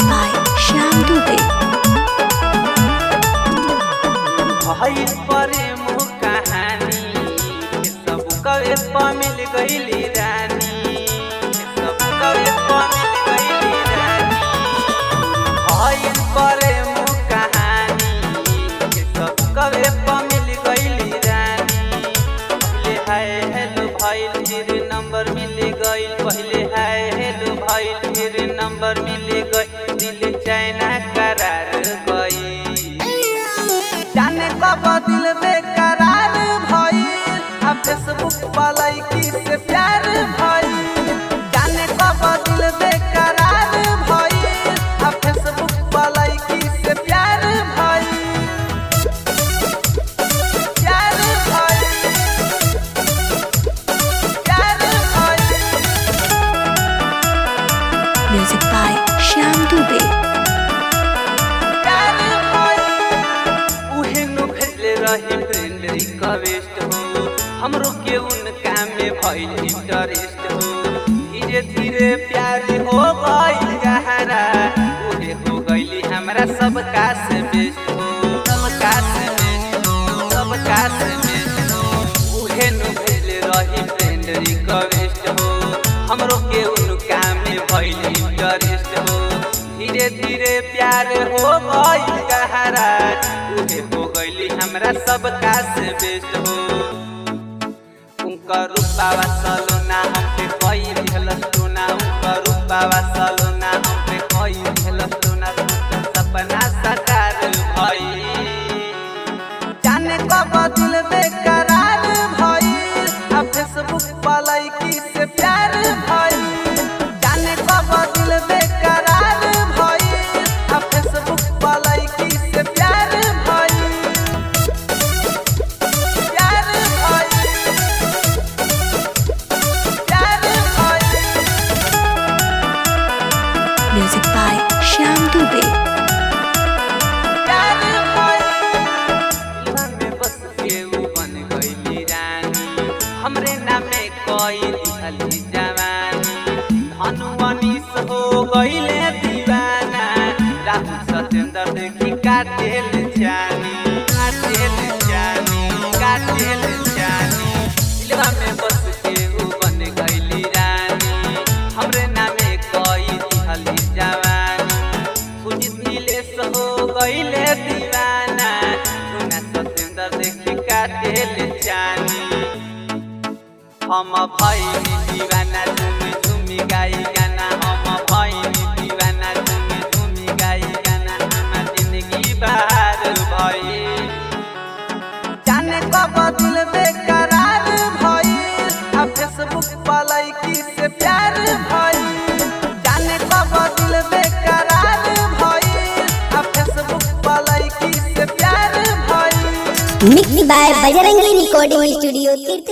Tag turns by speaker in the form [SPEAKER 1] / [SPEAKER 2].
[SPEAKER 1] by Shyam Dubey.
[SPEAKER 2] भाई प्रेम कहानी सब कवे मिल गईली रानी, सब कवे मिल गईली रानी। भाई प्रेम कहानी सब कवे मिल गईली रानी। पहले हाय हेलो भाई फिर नंबर मिल गई, पहले हाय हेलो भाई फिर नंबर मिल गई। दिल चाइना करार गई, जाने कब दिल बेकरार भइल। अब फेसबुक वाला की से प्यार भइल, जाने कब दिल बेकरार भइल। अब फेसबुक वाला की से प्यार भइल, प्यार भइल, प्यार भइल।
[SPEAKER 1] Music by Shyam Dubey.
[SPEAKER 2] रही फ्रेंड रिक्वेस्ट हो, हमरो के उनका में भइल इंटरेस्ट हो। धीरे धीरे प्यार हो गइल गहरा, उहे हो गइली हमरा सबका से बेस्ट हो, सबका से बेस्ट हो, सबका से बेस्ट हो। उहे नु भेल रही फ्रेंड रिक्वेस्ट हो, हमरो के उनका में भइल इंटरेस्ट हो। धीरे धीरे प्यार हो गइल गहरा, उहे हो गइली हमरा सबका से बेस्ट हो। उनका रूपावा सलोना हम पे कोई भेलस टोना, उनका रूपावा सलोना हम पे कोई भेलस टोना। सपना साकार भई, जाने कब दिल बेकरार भइल। अब फेसबुक वाला की से प्यार भइल, जाने कब दिल बेकरार भइल। अब फेसबुक वाला की से प्यार भइल, प्यार भइल, प्यार भइल।
[SPEAKER 1] Music by Shyam Dubey.
[SPEAKER 2] प्यार भइल, दिलवा में बस के उ बन गइली रानी। हमरे नामे कोई दिहली जवानी, धनु अनीस हो गइले दीवाना। राहु सतेंद्र देखी काटेल जानी, काटेल जानी, काटेल जानी। दिलवा में बस के उ बन गइली रानी, हमरे नामे कोई दिहली जवानी। सुजित नीलेश हो गइले दीवाना, धुना सतेंद्र देखी काटेल जानी। हम भइनी दीवाना झुमी झुमी गाई गाना, हम भइनी दीवाना झुमी झुमी गाई गाना। हमार जिंदगी बहार भइल, जाने कब दिल बेकरार भइल। अब फेसबुक वाला की से प्यार भइल, जाने कब दिल बेकरार भइल। अब फेसबुक वाला की से प्यार भइल।
[SPEAKER 3] Mix by Bajrangi recording studio तीर्थ